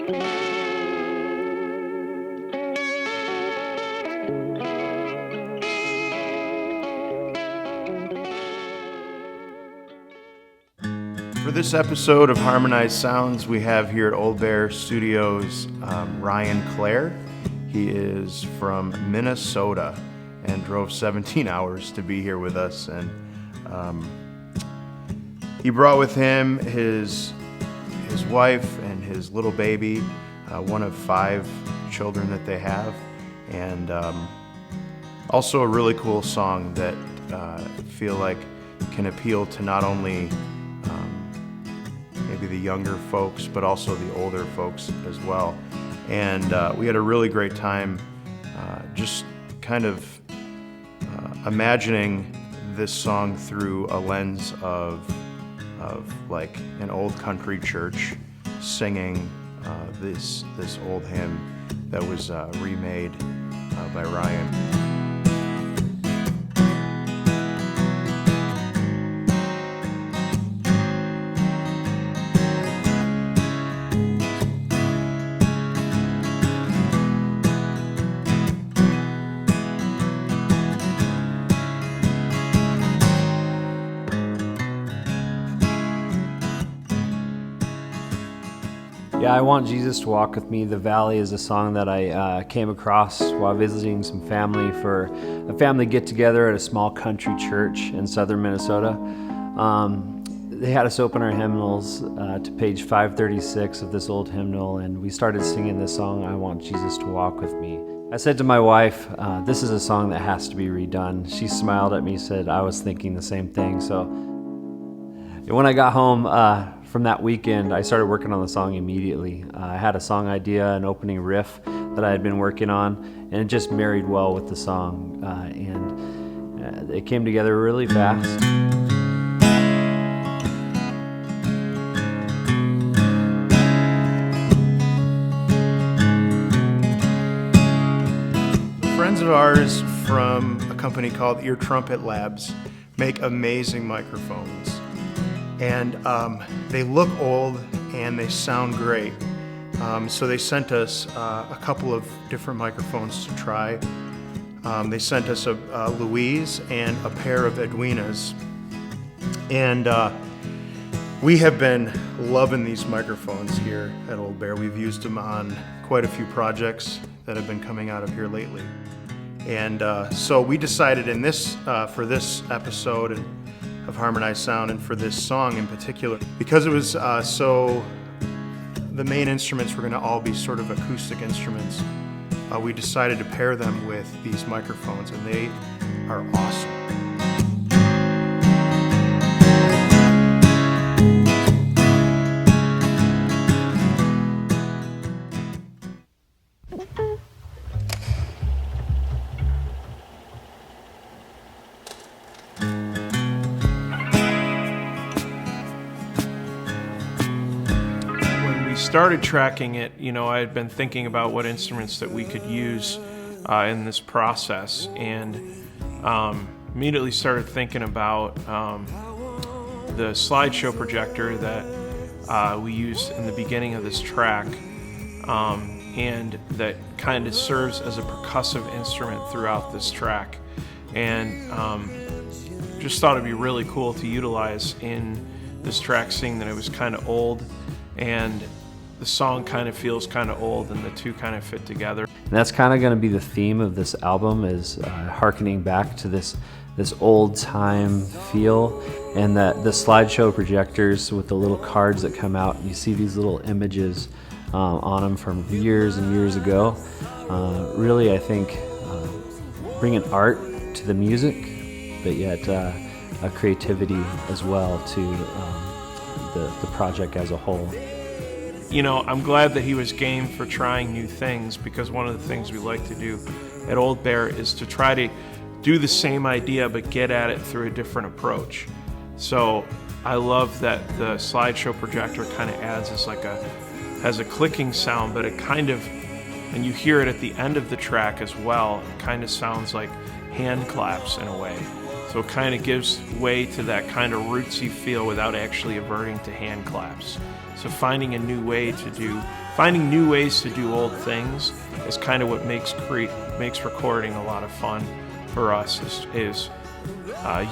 For this episode of Harmonized Sounds, we have here at Old Bear Studios Ryan Clair. He is from Minnesota and drove 17 hours to be here with us. And he brought with him his wife and his little baby, one of 5 children that they have, and also a really cool song that I feel like can appeal to not only maybe the younger folks, but also the older folks as well. And we had a really great time just kind of imagining this song through a lens of like an old country church singing this old hymn that was remade by Ryan. Yeah, I Want Jesus to Walk With Me. The Valley is a song that I came across while visiting some family for a family get-together at a small country church in southern Minnesota. They had us open our hymnals to page 536 of this old hymnal, and we started singing this song, I Want Jesus to Walk With Me. I said to my wife, this is a song that has to be redone. She smiled at me, said I was thinking the same thing. So when I got home, from that weekend, I started working on the song immediately. I had a song idea, an opening riff that I had been working on, and it just married well with the song, and it came together really fast. Friends of ours from a company called Ear Trumpet Labs make amazing microphones. And they look old and they sound great. So they sent us a couple of different microphones to try. They sent us a Louise and a pair of Edwinas. And we have been loving these microphones here at Old Bear. We've used them on quite a few projects that have been coming out of here lately. And so we decided in this for this episode of Harmonized Sound, and for this song in particular, because it was so the main instruments were going to all be sort of acoustic instruments, we decided to pair them with these microphones, and they are awesome. Started tracking it, I had been thinking about what instruments that we could use in this process, and immediately started thinking about the slideshow projector that we used in the beginning of this track, and that kind of serves as a percussive instrument throughout this track, and just thought it'd be really cool to utilize in this track, seeing that it was kind of old and the song kind of feels kind of old, and the two kind of fit together. And that's kind of going to be the theme of this album, is hearkening back to this old time feel, and that the slideshow projectors with the little cards that come out, you see these little images on them from years and years ago. Really, I think bringing art to the music, but yet a creativity as well to the project as a whole. I'm glad that he was game for trying new things, because one of the things we like to do at Old Bear is to try to do the same idea but get at it through a different approach. So I love that the slideshow projector kind of adds has a clicking sound, but it kind of, and you hear it at the end of the track as well, it kind of sounds like hand claps in a way. So it kind of gives way to that kind of rootsy feel without actually averting to hand claps. So finding new ways to do old things is kind of what makes recording a lot of fun for us, is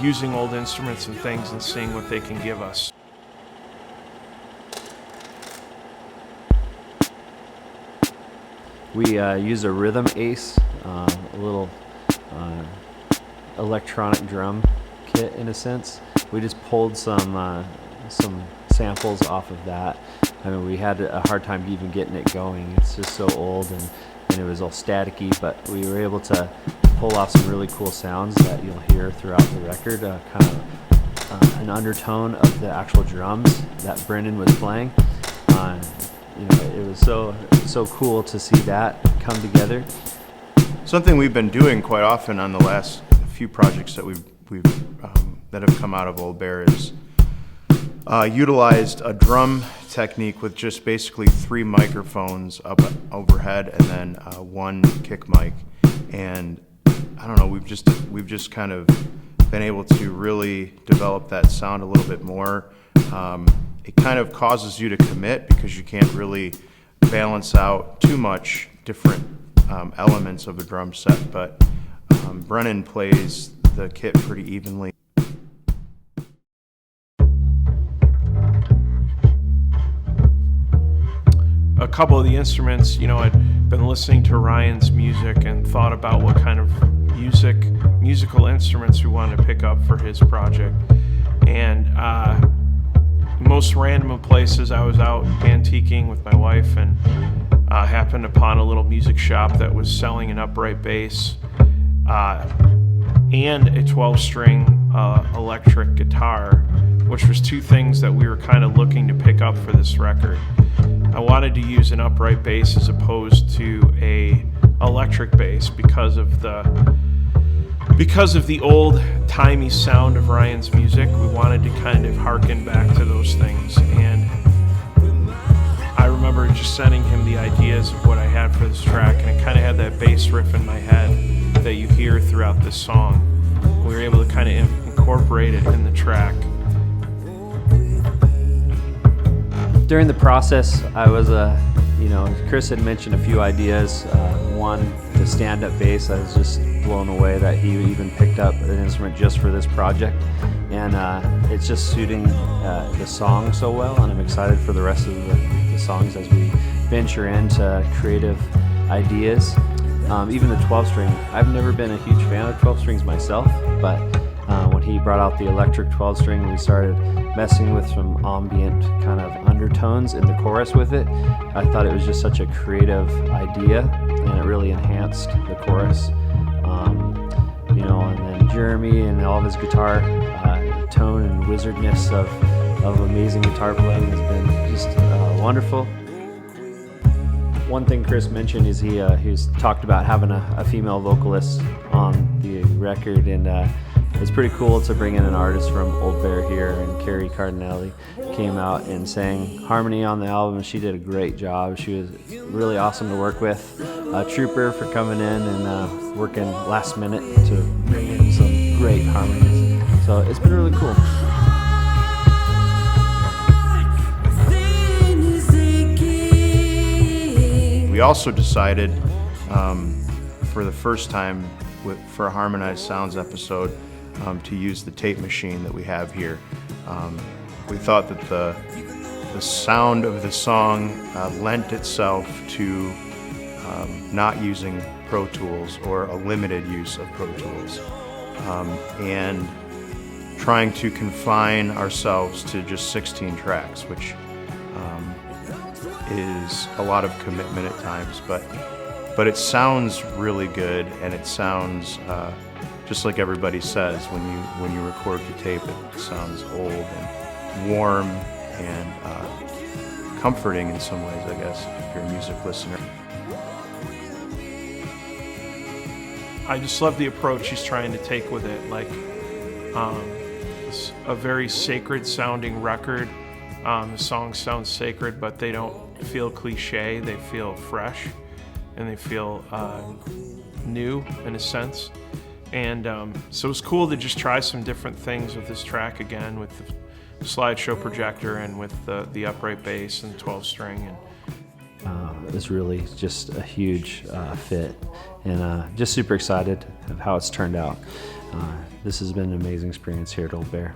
using old instruments and things and seeing what they can give us. We use a rhythm ace, a little electronic drum kit in a sense. We just pulled some samples off of that. I mean, we had a hard time even getting it going. It's just so old and it was all staticky, but we were able to pull off some really cool sounds that you'll hear throughout the record, kind of an undertone of the actual drums that Brendan was playing. It was so cool to see that come together. Something we've been doing quite often on the last few projects that we've that have come out of Old Bear is utilized a drum technique with just basically 3 microphones up overhead and then 1 kick mic. And I don't know, we've just kind of been able to really develop that sound a little bit more. It kind of causes you to commit because you can't really balance out too much different elements of a drum set, but Brennan plays the kit pretty evenly. A couple of the instruments, I'd been listening to Ryan's music and thought about what kind of musical instruments we wanted to pick up for his project. And most random of places, I was out antiquing with my wife and happened upon a little music shop that was selling an upright bass and a 12-string electric guitar, which was 2 things that we were kind of looking to pick up for this record. I wanted to use an upright bass as opposed to a electric bass because of the old-timey sound of Ryan's music. We wanted to kind of harken back to those things, and I remember just sending him the ideas of what I had for this track, and it kind of had that bass riff in my head that you hear throughout this song. We were able to kind of incorporate it in the track. During the process, I was, Chris had mentioned a few ideas. One, the stand-up bass. I was just blown away that he even picked up an instrument just for this project. And it's just suiting the song so well, and I'm excited for the rest of the songs as we venture into creative ideas. Even the 12-string. I've never been a huge fan of 12 strings myself, but when he brought out the electric 12-string, we started messing with some ambient kind of undertones in the chorus with it. I thought it was just such a creative idea, and it really enhanced the chorus. And then Jeremy and all of his guitar tone and wizardness of amazing guitar playing has been just wonderful. One thing Chris mentioned is he's talked about having a female vocalist on the record, and it's pretty cool to bring in an artist from Old Bear here, and Carrie Cardinelli came out and sang harmony on the album. She did a great job. She was really awesome to work with. Trooper for coming in and working last minute to bring in some great harmonies. So it's been really cool. We also decided for the first time for a Harmonized Sounds episode to use the tape machine that we have here. We thought that the sound of the song lent itself to not using Pro Tools or a limited use of Pro Tools, and trying to confine ourselves to just 16 tracks, which is a lot of commitment at times, but it sounds really good, and it sounds just like everybody says, when you record to tape, it sounds old and warm and comforting in some ways, I guess, if you're a music listener. I just love the approach he's trying to take with it. Like, it's a very sacred sounding record. The songs sound sacred, but they don't feel cliche. They feel fresh, and they feel new in a sense. And so it was cool to just try some different things with this track again, with the slideshow projector and with the upright bass and 12 string. And it was really just a huge fit, and just super excited of how it's turned out. This has been an amazing experience here at Old Bear.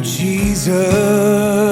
Jesus,